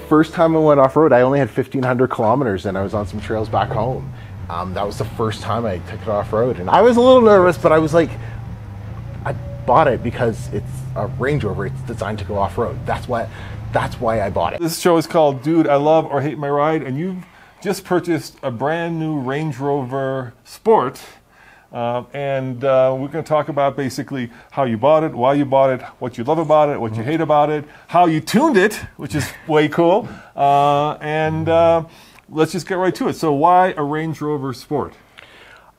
First time I went off-road, I only had 1,500 kilometers and I was on some trails back home. That was the first time I took it off-road, and I was a little nervous, but I was like, I bought it because it's a Range Rover. It's designed to go off-road. That's why I bought it. This show is called Dude, I Love or Hate My Ride, and you've just purchased a brand new Range Rover Sport. We're going to talk about basically how you bought it, why you bought it, what you love about it, what you hate about it, how you tuned it, which is way cool, let's just get right to it. So why a Range Rover Sport?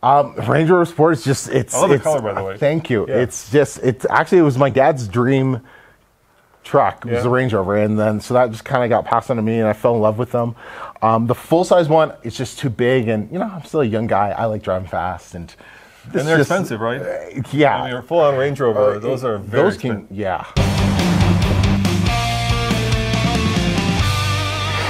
Range Rover Sport is just, I love the color, by the way. Thank you. Yeah. It was my dad's dream truck. It was the Range Rover, and then so that just kind of got passed on to me, and I fell in love with them. The full-size one is just too big, and I'm still a young guy. I like driving fast, and they're expensive, right? Yeah. I mean, a full-on Range Rover, those are very expensive. Yeah.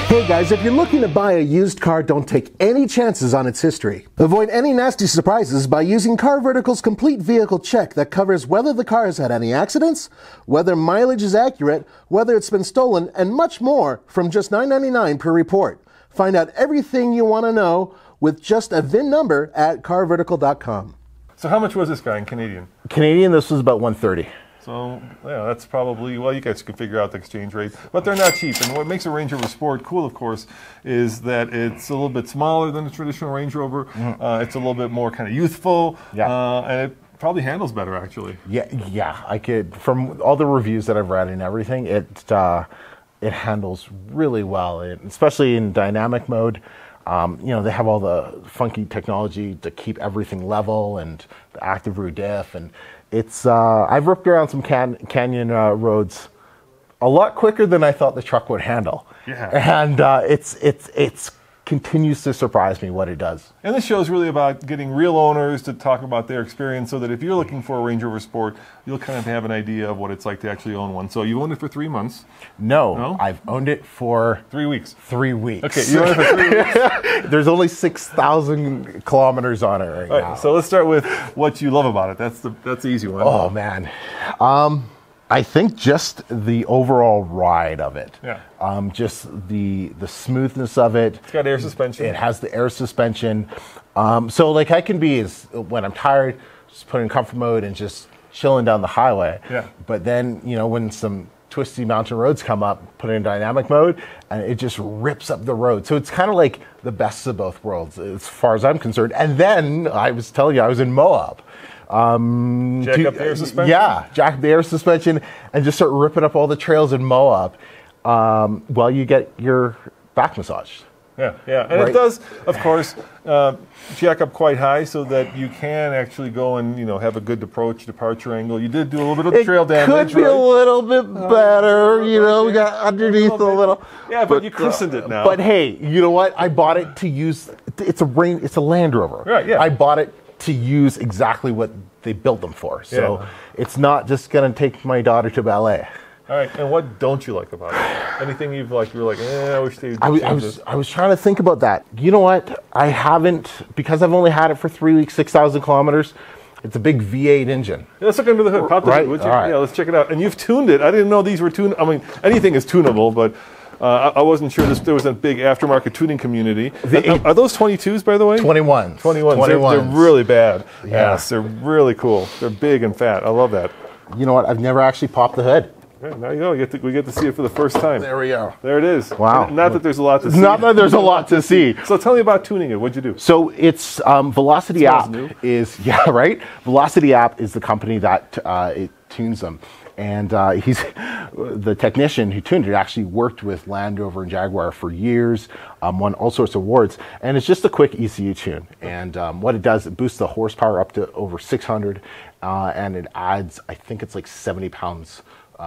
Hey guys, if you're looking to buy a used car, don't take any chances on its history. Avoid any nasty surprises by using Car Vertical's complete vehicle check that covers whether the car has had any accidents, whether mileage is accurate, whether it's been stolen, and much more from just $9.99 per report. Find out everything you want to know with just a VIN number at carvertical.com. So how much was this guy in Canadian? Canadian, this was about $130. So, yeah, that's probably, well, you guys can figure out the exchange rate, but they're not cheap. And what makes a Range Rover Sport cool, of course, is that it's a little bit smaller than a traditional Range Rover. It's a little bit more kind of youthful, and it probably handles better, actually. Yeah, I could, from all the reviews that I've read and everything, it handles really well, especially in dynamic mode. They have all the funky technology to keep everything level and the active rear diff, and it's I've ripped around some canyon roads a lot quicker than I thought the truck would handle. Yeah. And it's continues to surprise me what it does. And this show is really about getting real owners to talk about their experience, so that if you're looking for a Range Rover Sport, you'll kind of have an idea of what it's like to actually own one. So you owned it for 3 months? No? I've owned it for 3 weeks. 3 weeks. Okay, you owned it for 3 weeks. There's only 6,000 kilometers on it right now. So let's start with what you love about it. That's the easy one. Oh man. I think just the overall ride of it. Yeah. Just the smoothness of it. It's got air suspension. It has the air suspension. So like I can be, when I'm tired, just put in comfort mode and just chilling down the highway. Yeah. But then, when some twisty mountain roads come up, put it in dynamic mode, and it just rips up the road. So it's kind of like the best of both worlds as far as I'm concerned. And then I was telling you, I was in Moab. Jack up the air suspension? Yeah, jack up the air suspension and just start ripping up all the trails in Moab while you get your back massaged. Yeah. And it does, of course, jack up quite high so that you can actually go and, have a good departure angle. You did do a little bit of trail damage, could be a little bit better, we got underneath a little. Yeah, but you christened it now. But hey, you know what? I bought it to use, it's a Land Rover. Right, yeah. I bought it to use exactly what they built them for. So it's not just going to take my daughter to ballet. All right, and what don't you like about it? Anything you were like, I wish they'd change this. I was trying to think about that. You know what? I haven't, because I've only had it for 3 weeks, 6,000 kilometers. It's a big V8 engine. Yeah, let's look under the hood. Pop the hood, would you? Right. Yeah, let's check it out. And you've tuned it. I didn't know these were tuned. I mean, anything is tunable, but I wasn't sure there was a big aftermarket tuning community. Are those 22s, by the way? 21s. 21s. They're really bad. Yeah. Yes, they're really cool. They're big and fat. I love that. You know what? I've never actually popped the hood. Yeah, now you go. We get to see it for the first time. There we go. There it is. Wow. Not that there's a lot to see. Not that there's a lot to see. So tell me about tuning it. What'd you do? So it's Velocity App is Velocity App is the company that it tunes them. And he's the technician who tuned it. Actually worked with Land Rover and Jaguar for years, won all sorts of awards. And it's just a quick ECU tune. And what it does, it boosts the horsepower up to over 600, and it adds, I think it's like 70 pounds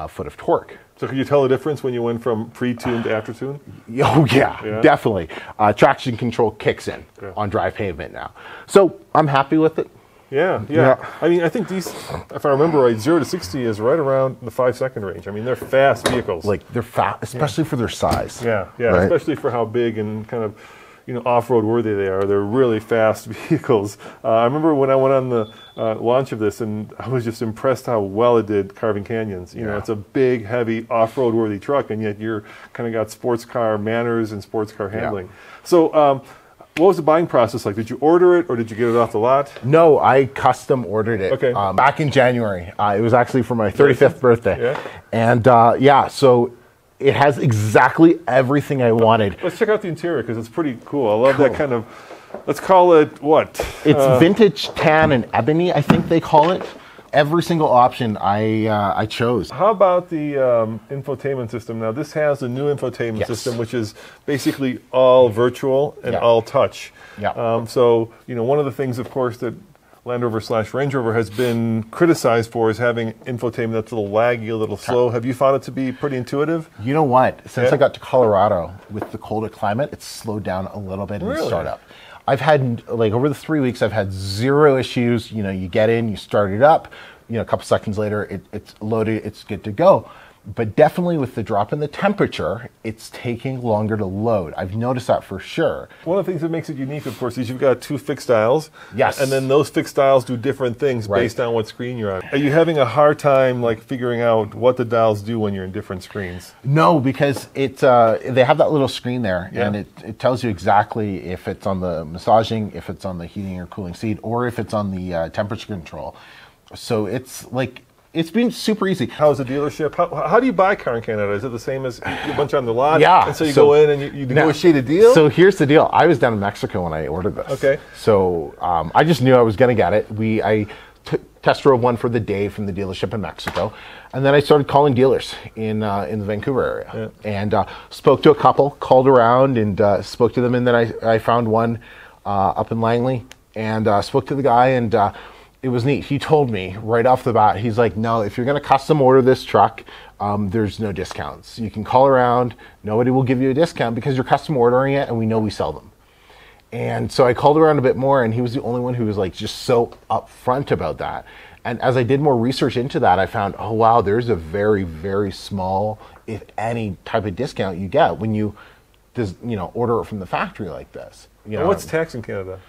foot of torque. So can you tell the difference when you went from pre-tuned to after-tune? Oh yeah, definitely. Traction control kicks in on dry pavement now. So I'm happy with it. Yeah. I mean, I think these, if I remember right, 0 to 60 is right around the 5-second range. I mean, they're fast vehicles. Like, they're fast, especially for their size. Yeah, right? Especially for how big and kind of, off-road worthy they are. They're really fast vehicles. I remember when I went on the launch of this, and I was just impressed how well it did carving canyons. It's a big, heavy, off-road worthy truck, and yet you're kind of got sports car manners and sports car handling. Yeah. So what was the buying process like? Did you order it, or did you get it off the lot? No, I custom ordered it. Okay. Back in January. It was actually for my 35th birthday. Yeah. And so it has exactly everything I wanted. Let's check out the interior, because it's pretty cool. I love that kind of, let's call it what? It's vintage tan and ebony, I think they call it. Every single option I chose. How about the infotainment system? Now, this has a new infotainment system, which is basically all virtual and all touch. Yeah. So, one of the things, of course, that Land Rover / Range Rover has been criticized for is having infotainment that's a little laggy, a little slow. Have you found it to be pretty intuitive? You know what? Since I got to Colorado with the colder climate, it's slowed down a little bit in the startup. I've had, over the 3 weeks, I've had zero issues. You get in, you start it up, a couple seconds later, it's loaded, it's good to go. But definitely with the drop in the temperature, it's taking longer to load. I've noticed that for sure. One of the things that makes it unique, of course, is you've got 2 fixed dials. Yes. And then those fixed dials do different things based on what screen you're on. Are you having a hard time figuring out what the dials do when you're in different screens? No, because they have that little screen there, and it tells you exactly if it's on the massaging, if it's on the heating or cooling seat, or if it's on the temperature control. So it's been super easy. How's the dealership? How do you buy a car in Canada? Is it the same as a bunch on the lot? Yeah. And so you go in and you negotiate a deal? So here's the deal. I was down in Mexico when I ordered this. Okay. So I just knew I was going to get it. I test drove one for the day from the dealership in Mexico. And then I started calling dealers in the Vancouver area. Yeah. And spoke to a couple, called around and spoke to them. And then I found one up in Langley and spoke to the guy, and it was neat. He told me right off the bat, he's like, no, if you're going to custom order this truck, there's no discounts. You can call around. Nobody will give you a discount because you're custom ordering it, and we know we sell them. And so I called around a bit more, and he was the only one who was just so upfront about that. And as I did more research into that, I found, oh, wow, there's a very, very small, if any, type of discount you get when you order it from the factory like this. What's tax in Canada?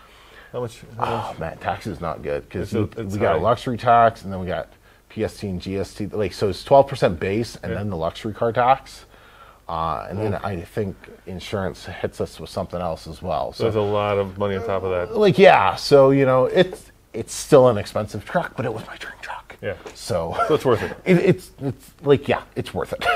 How much? Oh man, tax is not good because we got a luxury tax, and then we got PST and GST. So it's 12% base, and then the luxury car tax, and then I think insurance hits us with something else as well. So there's a lot of money on top of that. So it's still an expensive truck, but it was my dream truck. Yeah. So it's worth it. It's worth it.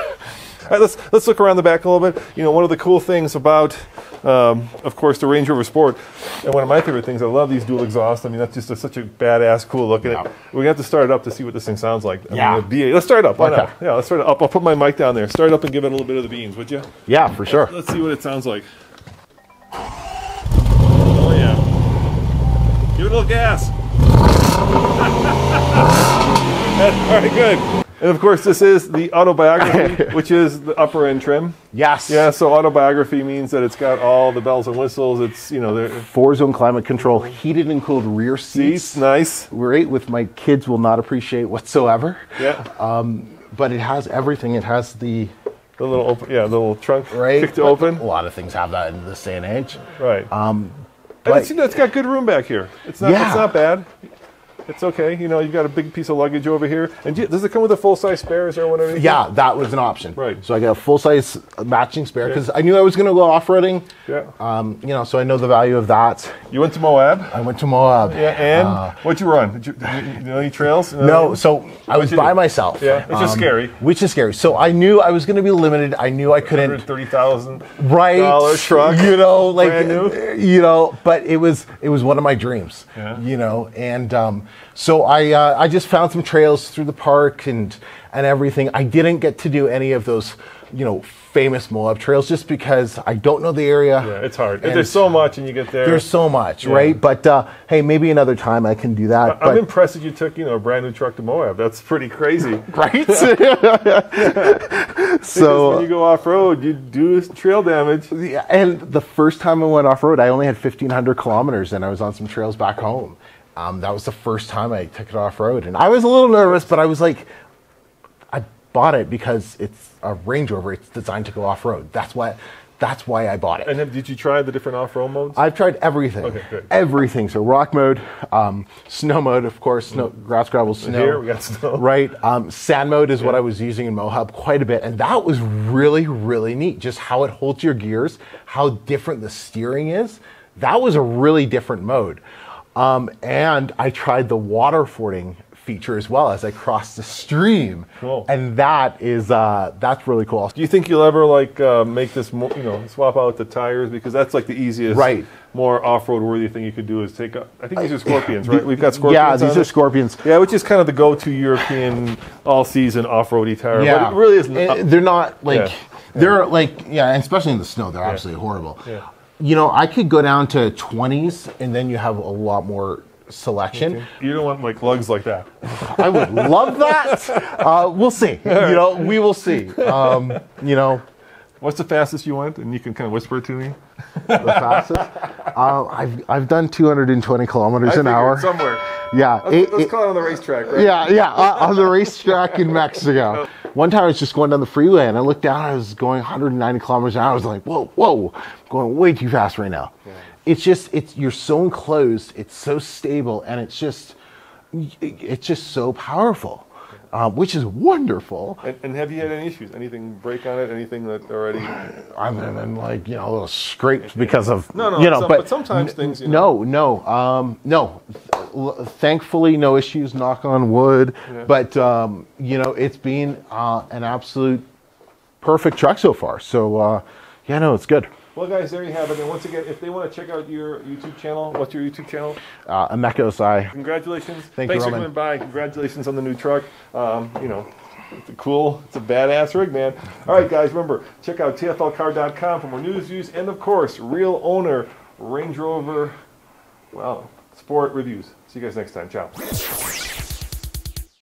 All right, let's look around the back a little bit. One of the cool things about, of course, the Range Rover Sport, and one of my favorite things, I love these dual exhausts. I mean, that's just such a badass, cool look at it. We have to start it up to see what this thing sounds like. Let's start it up. Why not? Yeah, let's start it up. I'll put my mic down there. Start it up and give it a little bit of the beans, would you? Yeah, for sure. Let's see what it sounds like. Oh, yeah. Give it a little gas. All right, good. And of course, this is the Autobiography, which is the upper end trim. Yes. Yeah. So Autobiography means that it's got all the bells and whistles. It's 4-zone climate control, heated and cooled rear seats. Nice. Great, with my kids will not appreciate whatsoever. Yeah. But it has everything. It has the little open, little trunk, right, kick to open. A lot of things have that in this day and age. Right. But it's got good room back here. It's not bad. It's okay. You've got a big piece of luggage over here. And does it come with a full-size spare? Is there one underneath? Yeah, that was an option. Right. So I got a full-size matching spare because I knew I was going to go off-roading. Yeah. So I know the value of that. You went to Moab? I went to Moab. Yeah, and what'd you run? Did you know any trails? No, so I was by myself. Yeah, which is scary. Which is scary. So I knew I was going to be limited. I knew I couldn't. $130,000 truck. Brand new. But it was one of my dreams. Yeah. And so I just found some trails through the park and everything. I didn't get to do any of those, famous Moab trails just because I don't know the area. Yeah, it's hard. There's so much, and you get there. There's so much, right? But hey, maybe another time I can do that. I'm impressed that you took, a brand new truck to Moab. That's pretty crazy, right? So when you go off road, you do trail damage. Yeah, and the first time I went off road, I only had 1,500 kilometers, and I was on some trails back home. That was the first time I took it off road, and I was a little nervous, but I was like, I bought it because it's a Range Rover. It's designed to go off road. That's what that's why I bought it. And did you try the different off-road modes? I've tried everything. Okay, good. Everything. So rock mode, snow mode, of course, snow, grass, gravel, snow. Here we got snow. Right. Sand mode is what I was using in Mohab quite a bit. And that was really, really neat. Just how it holds your gears, how different the steering is. That was a really different mode. And I tried the water fording feature as well as I crossed the stream. Cool. And that is, that's really cool. Do you think you'll ever like make this more, swap out the tires? Because that's like the easiest, more off-road worthy thing you could do is take up, I think these are Scorpions, right? We've got Scorpions. Yeah, these are Scorpions. Yeah, which is kind of the go-to European all-season off-roady tire. Yeah. But it really isn't. They're not like, they're like, and especially in the snow, they're absolutely horrible. Yeah. I could go down to 20s and then you have a lot more selection. Okay. You don't want like lugs like that. I would love that. We'll see. We will see. What's the fastest you went? And you can kind of whisper it to me. The fastest? I've done 220 kilometers an hour. Somewhere. Yeah. Let's call it on the racetrack, right? Yeah, on the racetrack in Mexico. One time I was just going down the freeway and I looked down, I was going 190 kilometers an hour. I was like, whoa, I'm going way too fast right now. Yeah. You're so enclosed, it's so stable, and it's just so powerful, which is wonderful. And have you had any issues? Anything break on it? Anything that already? I've been like, a little scraped because of, but sometimes things, No. Thankfully, no issues, knock on wood. Yeah. But, it's been an absolute perfect truck so far. So, it's good. Well, guys, there you have it. And once again, if they want to check out your YouTube channel, what's your YouTube channel? Ameco SI. Congratulations. Thanks for coming by. Congratulations on the new truck. It's a badass rig, man. All right, guys, remember, check out tflcar.com for more news, views, and, of course, real owner Range Rover, Sport reviews. See you guys next time. Ciao.